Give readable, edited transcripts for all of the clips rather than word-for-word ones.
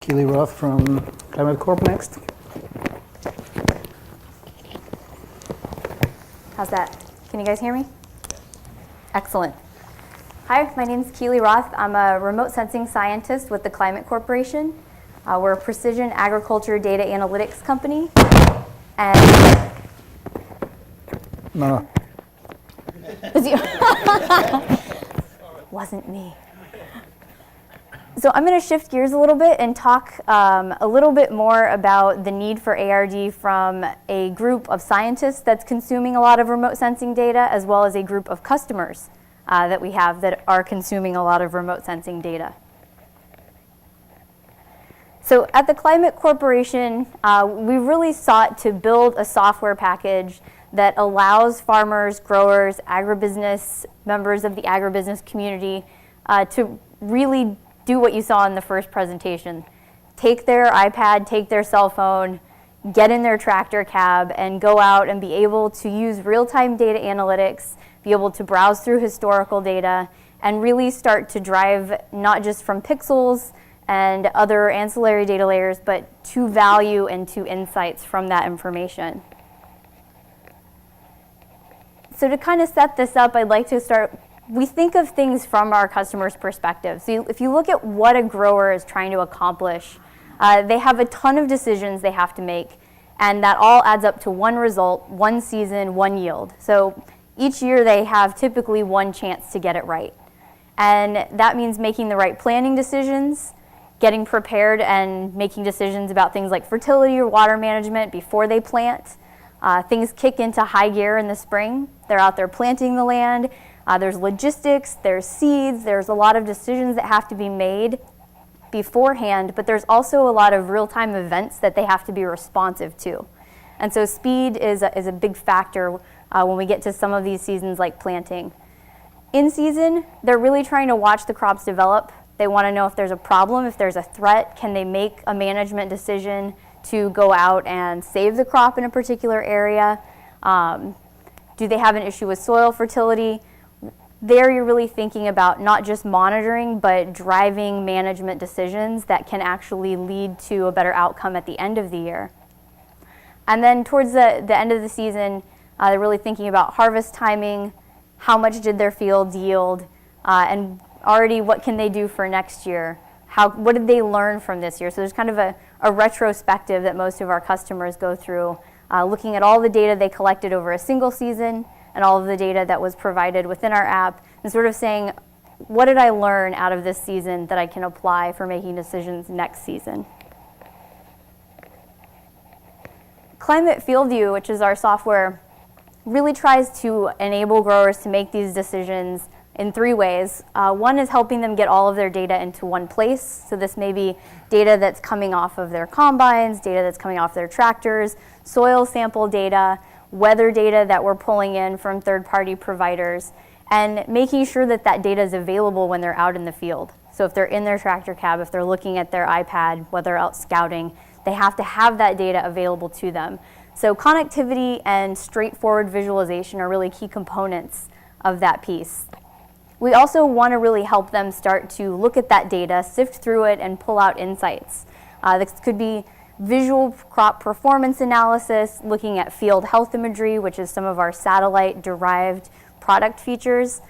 Keely Roth from Climate Corp next. How's that? Can you guys hear me? Excellent. Hi, my name is Keely Roth. I'm a remote sensing scientist with the Climate Corporation. We're a precision agriculture data analytics company. And No. Wasn't me. So I'm going to shift gears a little bit and talk a little bit more about the need for ARD from a group of scientists that's consuming a lot of remote sensing data, as well as a group of customers that we have that are consuming a lot of remote sensing data. So at the Climate Corporation, we really sought to build a software package that allows farmers, growers, agribusiness, members of the agribusiness community to really do what you saw in the first presentation. Take their iPad, take their cell phone, get in their tractor cab, and go out and be able to use real-time data analytics, be able to browse through historical data, and really start to drive not just from pixels and other ancillary data layers, but to value and to insights from that information. So to kind of set this up, I'd like to start. We think of things from our customer's perspective. So if you look at what a grower is trying to accomplish, they have a ton of decisions they have to make, and that all adds up to one result, one season, one yield. So each year they have typically one chance to get it right. And that means making the right planning decisions, getting prepared and making decisions about things like fertility or water management before they plant. Things kick into high gear in the spring. They're out there planting the land. There's logistics, there's seeds, there's a lot of decisions that have to be made beforehand, but there's also a lot of real-time events that they have to be responsive to. And so speed is a big factor when we get to some of these seasons like planting. In season, they're really trying to watch the crops develop. They want to know if there's a problem, if there's a threat. Can they make a management decision to go out and save the crop in a particular area? Do they have an issue with soil fertility? There you're really thinking about not just monitoring, but driving management decisions that can actually lead to a better outcome at the end of the year. And then towards the end of the season, they're really thinking about harvest timing, how much did their fields yield, and already what can they do for next year? What did they learn from this year? So there's kind of a retrospective that most of our customers go through, looking at all the data they collected over a single season and all of the data that was provided within our app, and sort of saying, what did I learn out of this season that I can apply for making decisions next season? Climate Field View, which is our software, really tries to enable growers to make these decisions in three ways. One is helping them get all of their data into one place. So this may be data that's coming off of their combines, data that's coming off their tractors, soil sample data, weather data that we're pulling in from third-party providers, and making sure that that data is available when they're out in the field. So if they're in their tractor cab, if they're looking at their iPad, whether out scouting, they have to have that data available to them. So connectivity and straightforward visualization are really key components of that piece. We also want to really help them start to look at that data, sift through it, and pull out insights. This could be visual crop performance analysis, looking at field health imagery, which is some of our satellite-derived product features.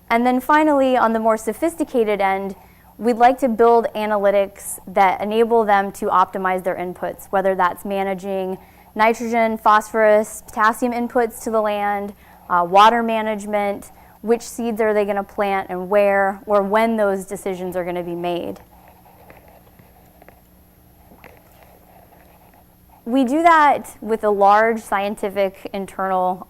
And then finally, on the more sophisticated end, we'd like to build analytics that enable them to optimize their inputs, whether that's managing nitrogen, phosphorus, potassium inputs to the land, water management, which seeds are they going to plant and where, or when those decisions are going to be made. We do that with a large scientific internal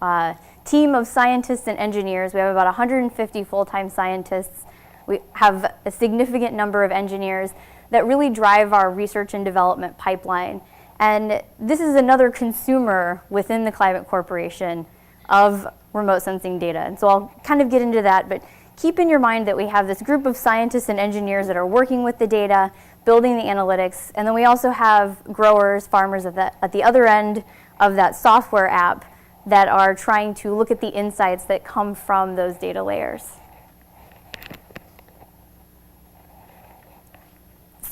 team of scientists and engineers. We have about 150 full-time scientists. We have a significant number of engineers that really drive our research and development pipeline. And this is another consumer within the Climate Corporation of remote sensing data. And so I'll kind of get into that, but keep in your mind that we have this group of scientists and engineers that are working with the data, building the analytics, and then we also have growers, farmers at the other end of that software app that are trying to look at the insights that come from those data layers.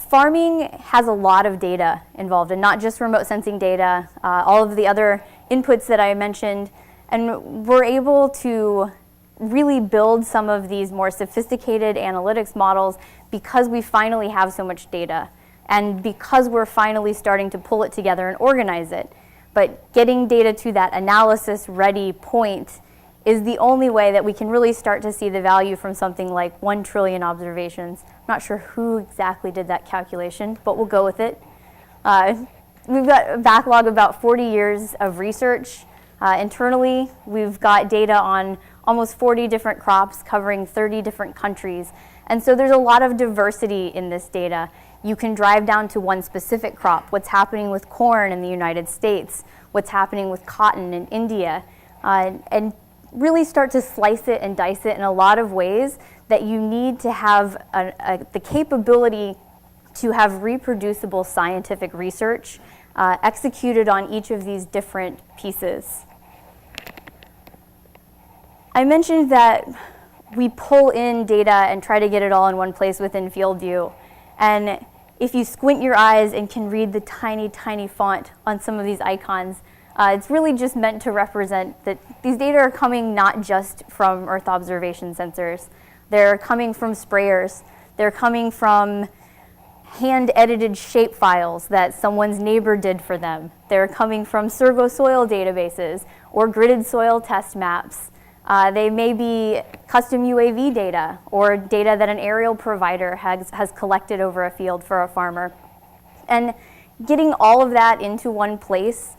Farming has a lot of data involved, and not just remote sensing data, all of the other inputs that I mentioned, and we're able to really build some of these more sophisticated analytics models because we finally have so much data, and because we're finally starting to pull it together and organize it. But getting data to that analysis-ready point is the only way that we can really start to see the value from something like 1 trillion observations. I'm not sure who exactly did that calculation, but we'll go with it. We've got a backlog of about 40 years of research. Internally, we've got data on almost 40 different crops covering 30 different countries. And so there's a lot of diversity in this data. You can drive down to one specific crop, what's happening with corn in the United States, what's happening with cotton in India, and really start to slice it and dice it in a lot of ways that you need to have the capability to have reproducible scientific research executed on each of these different pieces. I mentioned that we pull in data and try to get it all in one place within field view. And if you squint your eyes and can read the tiny, tiny font on some of these icons, it's really just meant to represent that these data are coming not just from Earth observation sensors. They're coming from sprayers. They're coming from hand-edited shape files that someone's neighbor did for them. They're coming from Sergo soil databases or gridded soil test maps. They may be custom UAV data or data that an aerial provider has collected over a field for a farmer. And getting all of that into one place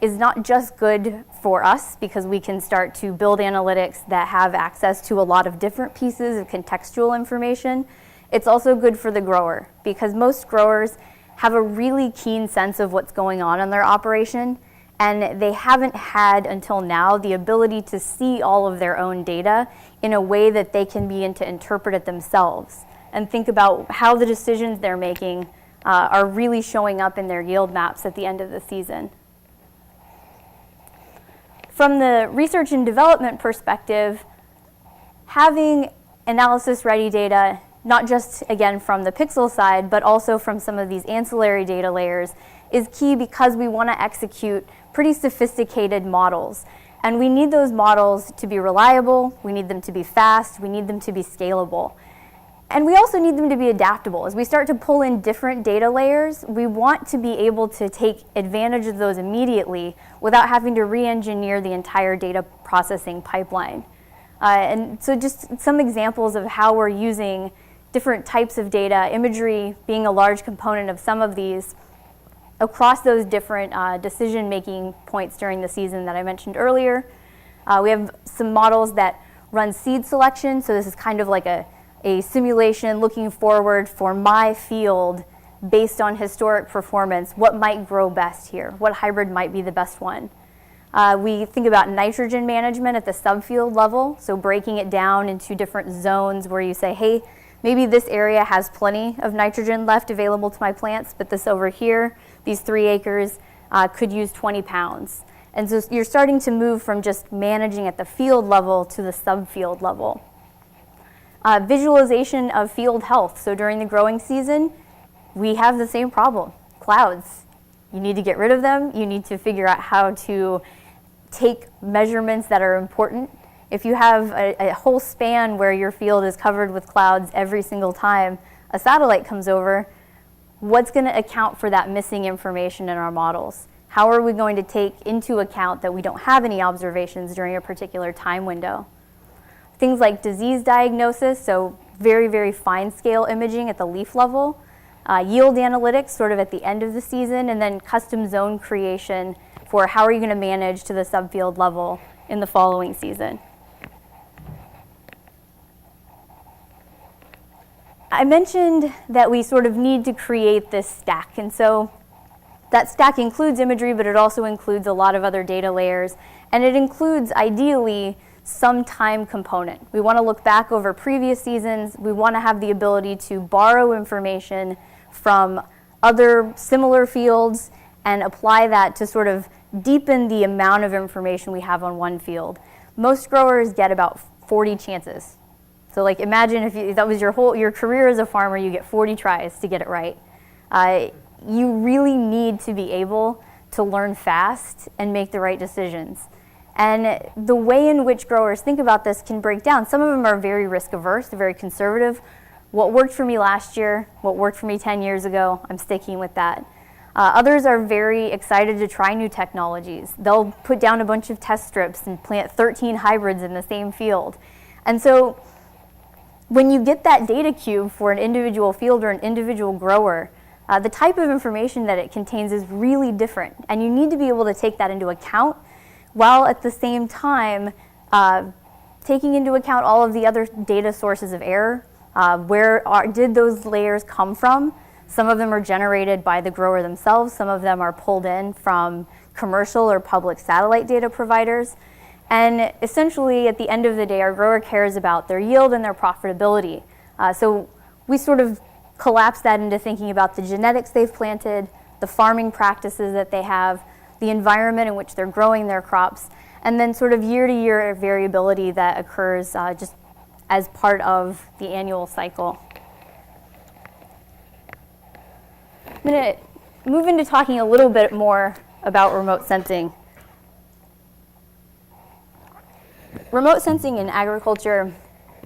is not just good for us because we can start to build analytics that have access to a lot of different pieces of contextual information. It's also good for the grower because most growers have a really keen sense of what's going on in their operation, and they haven't had until now the ability to see all of their own data in a way that they can begin to interpret it themselves and think about how the decisions they're making are really showing up in their yield maps at the end of the season. From the research and development perspective, having analysis-ready data, not just, again, from the pixel side, but also from some of these ancillary data layers, is key because we want to execute pretty sophisticated models. And we need those models to be reliable, we need them to be fast, we need them to be scalable. And we also need them to be adaptable. As we start to pull in different data layers, we want to be able to take advantage of those immediately without having to re-engineer the entire data processing pipeline. And so just some examples of how we're using different types of data, imagery being a large component of some of these, across those different decision-making points during the season that I mentioned earlier. We have some models that run seed selection, so this is kind of like a simulation looking forward for my field based on historic performance. What might grow best here? What hybrid might be the best one? We think about nitrogen management at the subfield level, so breaking it down into different zones where you say, hey, maybe this area has plenty of nitrogen left available to my plants, but this over here, these 3 acres, could use 20 pounds. And so you're starting to move from just managing at the field level to the subfield level. Visualization of field health. So during the growing season, we have the same problem, clouds. You need to get rid of them. You need to figure out how to take measurements that are important. If you have a whole span where your field is covered with clouds every single time a satellite comes over, what's going to account for that missing information in our models? How are we going to take into account that we don't have any observations during a particular time window? Things like disease diagnosis, so very, very fine scale imaging at the leaf level, yield analytics sort of at the end of the season, and then custom zone creation for how are you going to manage to the subfield level in the following season. I mentioned that we sort of need to create this stack, and so that stack includes imagery, but it also includes a lot of other data layers, and it includes, ideally, some time component. We want to look back over previous seasons. We want to have the ability to borrow information from other similar fields and apply that to sort of deepen the amount of information we have on one field. Most growers get about 40 chances. So like imagine if that was your career as a farmer, you get 40 tries to get it right. You really need to be able to learn fast and make the right decisions. And the way in which growers think about this can break down. Some of them are very risk averse, very conservative. What worked for me last year, what worked for me 10 years ago, I'm sticking with that. Others are very excited to try new technologies. They'll put down a bunch of test strips and plant 13 hybrids in the same field. And so when you get that data cube for an individual field or an individual grower, the type of information that it contains is really different. And you need to be able to take that into account while at the same time taking into account all of the other data sources of error. Did those layers come from? Some of them are generated by the grower themselves. Some of them are pulled in from commercial or public satellite data providers. And essentially, at the end of the day, our grower cares about their yield and their profitability. So we sort of collapse that into thinking about the genetics they've planted, the farming practices that they have, the environment in which they're growing their crops, and then sort of year-to-year variability that occurs just as part of the annual cycle. I'm going to move into talking a little bit more about remote sensing. Remote sensing in agriculture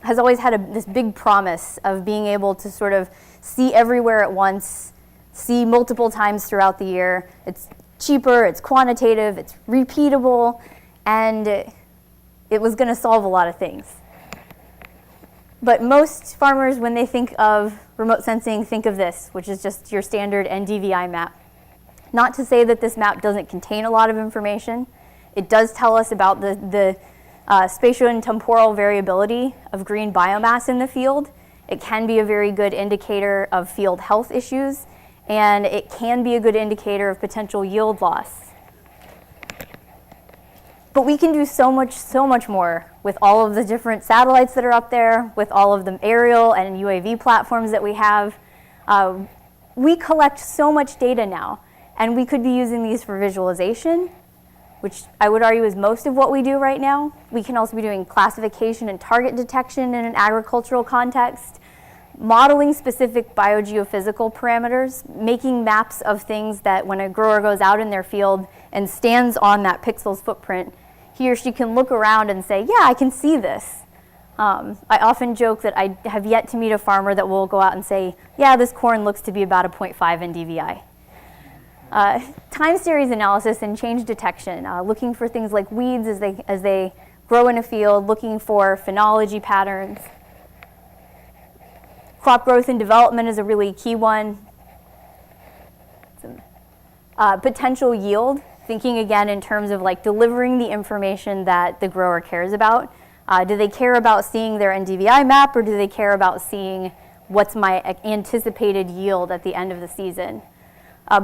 has always had this big promise of being able to sort of see everywhere at once, see multiple times throughout the year. It's cheaper, it's quantitative, it's repeatable, and it was going to solve a lot of things. But most farmers, when they think of remote sensing, think of this, which is just your standard NDVI map. Not to say that this map doesn't contain a lot of information. It does tell us about the spatial and temporal variability of green biomass in the field. It can be a very good indicator of field health issues, and it can be a good indicator of potential yield loss. But we can do so much more with all of the different satellites that are up there, with all of the aerial and UAV platforms that we have. We collect so much data now, and we could be using these for visualization, which I would argue is most of what we do right now. We can also be doing classification and target detection in an agricultural context, modeling specific biogeophysical parameters, making maps of things that when a grower goes out in their field and stands on that pixel's footprint, he or she can look around and say, yeah, I can see this. I often joke that I have yet to meet a farmer that will go out and say, yeah, this corn looks to be about a 0.5 NDVI. Time series analysis and change detection, looking for things like weeds as they grow in a field, looking for phenology patterns. Crop growth and development is a really key one. Potential yield, thinking again in terms of like delivering the information that the grower cares about. Do they care about seeing their NDVI map, or do they care about seeing what's my anticipated yield at the end of the season?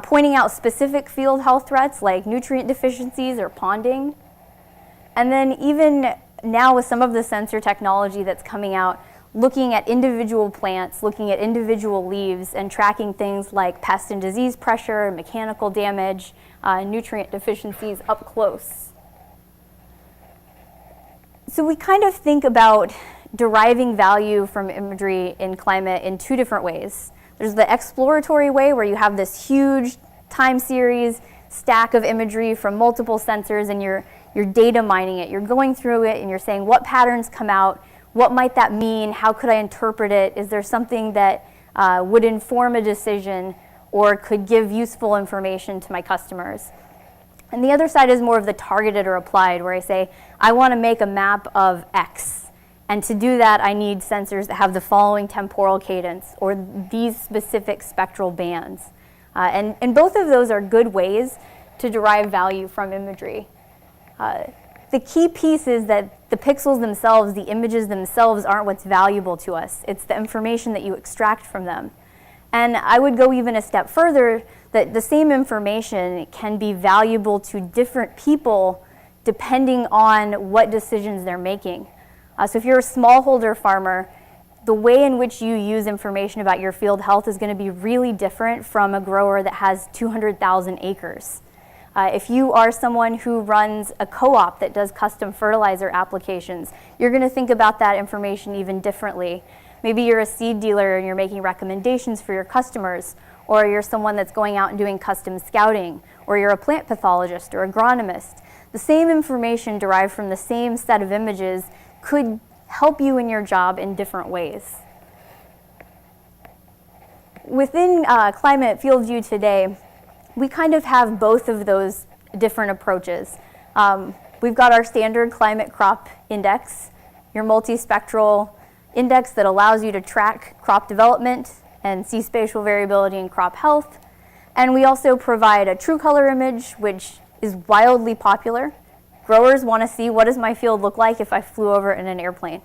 Pointing out specific field health threats like nutrient deficiencies or ponding. And then even now with some of the sensor technology that's coming out, looking at individual plants, looking at individual leaves, and tracking things like pest and disease pressure, mechanical damage, nutrient deficiencies up close. So we kind of think about deriving value from imagery in climate in two different ways. There's the exploratory way, where you have this huge time series stack of imagery from multiple sensors, and you're data mining it. You're going through it and you're saying, what patterns come out? What might that mean? How could I interpret it? Is there something that would inform a decision or could give useful information to my customers? And the other side is more of the targeted or applied, where I say, I want to make a map of X. And to do that, I need sensors that have the following temporal cadence or these specific spectral bands. And both of those are good ways to derive value from imagery. The key piece is that the pixels themselves, the images themselves, aren't what's valuable to us. It's the information that you extract from them. And I would go even a step further, that the same information can be valuable to different people depending on what decisions they're making. So if you're a smallholder farmer, the way in which you use information about your field health is going to be really different from a grower that has 200,000 acres. If you are someone who runs a co-op that does custom fertilizer applications, you're going to think about that information even differently. Maybe you're a seed dealer and you're making recommendations for your customers, or you're someone that's going out and doing custom scouting, or you're a plant pathologist or agronomist, the same information derived from the same set of images could help you in your job in different ways. Within Climate Field View today, we kind of have both of those different approaches. We've got our standard climate crop index, your multispectral index that allows you to track crop development and see spatial variability in crop health. And we also provide a true color image, which is wildly popular. Growers want to see, what does my field look like if I flew over it in an airplane?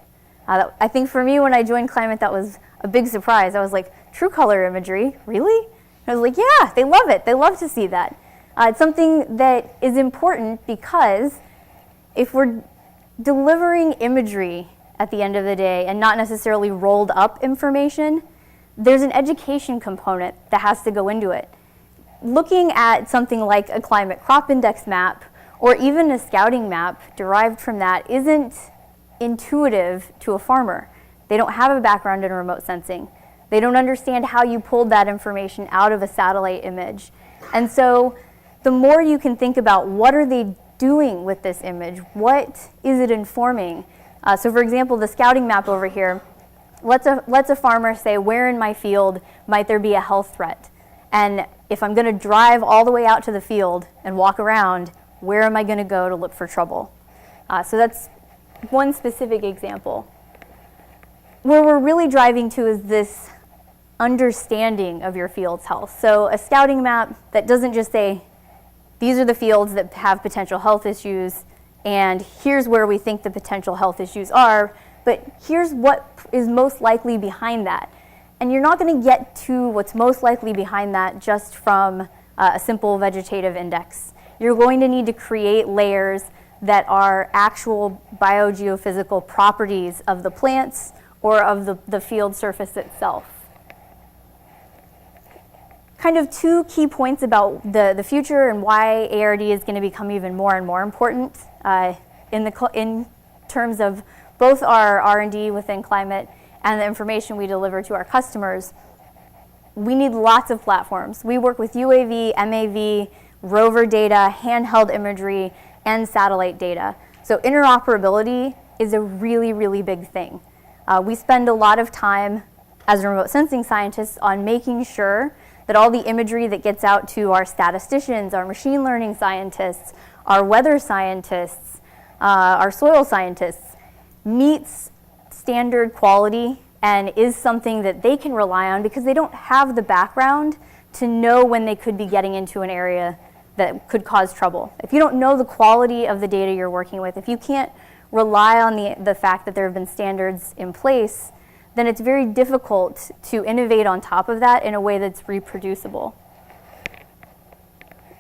I think for me, when I joined Climate, that was a big surprise. I was like, true color imagery, really? And I was like, yeah, they love it. They love to see that. It's something that is important because if we're delivering imagery at the end of the day and not necessarily rolled up information, there's an education component that has to go into it. Looking at something like a climate crop index map or even a scouting map derived from that isn't intuitive to a farmer. They don't have a background in remote sensing. They don't understand how you pulled that information out of a satellite image. And so the more you can think about what are they doing with this image, what is it informing? So for example, the scouting map over here, let's a farmer say, where in my field might there be a health threat? And if I'm going to drive all the way out to the field and walk around, where am I going to go to look for trouble? So that's one specific example. Where we're really driving to is this understanding of your field's health. So a scouting map that doesn't just say, these are the fields that have potential health issues, and here's where we think the potential health issues are, but here's what is most likely behind that. And you're not going to get to what's most likely behind that just from a simple vegetative index. You're going to need to create layers that are actual biogeophysical properties of the plants or of the field surface itself. Kind of two key points about the future and why ARD is going to become even more and more important in terms of both our R&D within Climate and the information we deliver to our customers. We need lots of platforms. We work with UAV, MAV, rover data, handheld imagery, and satellite data. So interoperability is a really, really big thing. We spend a lot of time as remote sensing scientists on making sure that all the imagery that gets out to our statisticians, our machine learning scientists, our weather scientists, our soil scientists meets standard quality and is something that they can rely on because they don't have the background to know when they could be getting into an area that could cause trouble. If you don't know the quality of the data you're working with, if you can't rely on the fact that there have been standards in place, then it's very difficult to innovate on top of that in a way that's reproducible.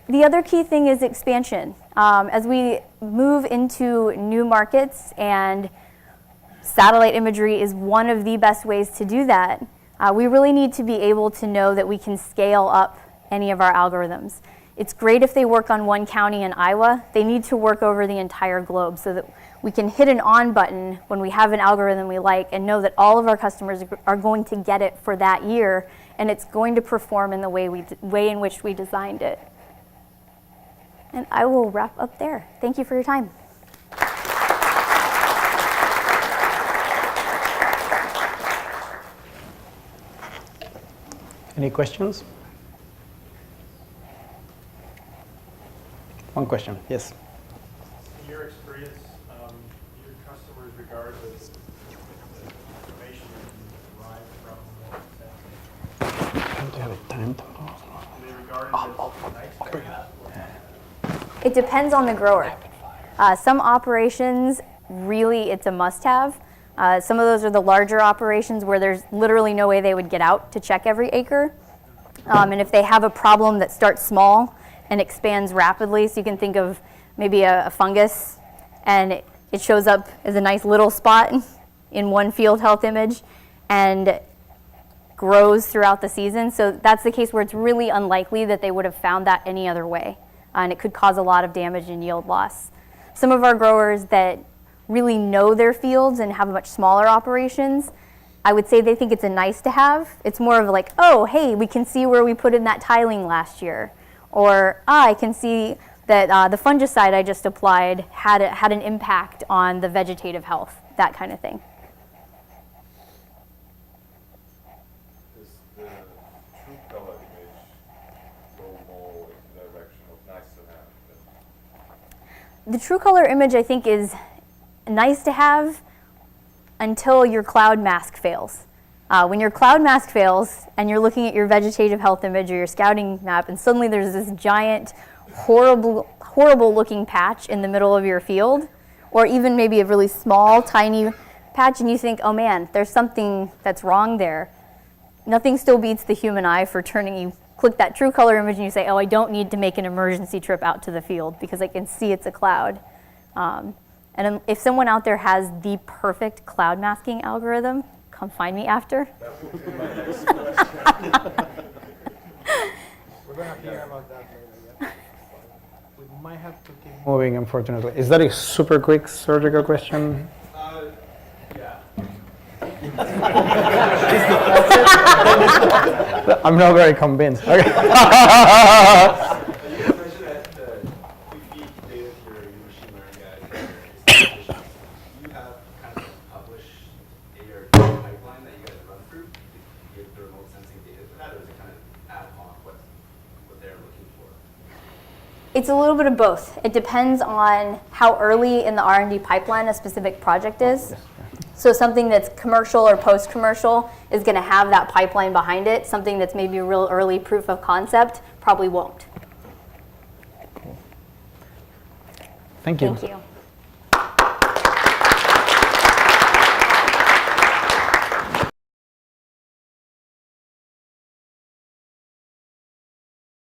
The other key thing is expansion. As we move into new markets, and satellite imagery is one of the best ways to do that, we really need to be able to know that we can scale up any of our algorithms. It's great if they work on one county in Iowa. They need to work over the entire globe so that we can hit an on button when we have an algorithm we like and know that all of our customers are going to get it for that year, and it's going to perform in the way in which we designed it. And I will wrap up there. Thank you for your time. Any questions? One question, yes. In your experience, your customers regard the information derived from I don't have a time tomorrow. do they regard it as nice? It depends on the grower. Some operations, really, it's a must-have. Some of those are the larger operations where there's literally no way they would get out to check every acre. And if they have a problem that starts small and expands rapidly, so you can think of maybe a fungus, and it shows up as a nice little spot in one field health image and grows throughout the season. So that's the case where it's really unlikely that they would have found that any other way, and it could cause a lot of damage and yield loss. Some of our growers that really know their fields and have much smaller operations, I would say they think it's a nice to have. It's more of like, oh, hey, we can see where we put in that tiling last year. Or, I can see that the fungicide I just applied had an impact on the vegetative health, that kind of thing. Is the true color image go more in the direction of nice to have? The true color image, I think, is nice to have until your cloud mask fails. When your cloud mask fails and you're looking at your vegetative health image or your scouting map and suddenly there's this giant, horrible looking patch in the middle of your field, or even maybe a really small, tiny patch, and you think, oh man, there's something that's wrong there. Nothing still beats the human eye for you click that true color image and you say, oh, I don't need to make an emergency trip out to the field because I can see it's a cloud. And if someone out there has the perfect cloud masking algorithm, come find me after. That would be my next question. We're going to hear about that later, yeah. We might have to keep Moving, unfortunately. Is that a super quick surgical question? Yeah. I'm not very convinced. Okay. You mentioned that you feed data to your machine learning guys. You have kind of published ARD pipeline that you guys run through to give the remote sensing data to that, or is it kind of ad hoc what they're looking for? It's a little bit of both. It depends on how early in the R&D pipeline a specific project is. So something that's commercial or post-commercial is going to have that pipeline behind it. Something that's maybe a real early proof of concept probably won't. Thank you. Thank you.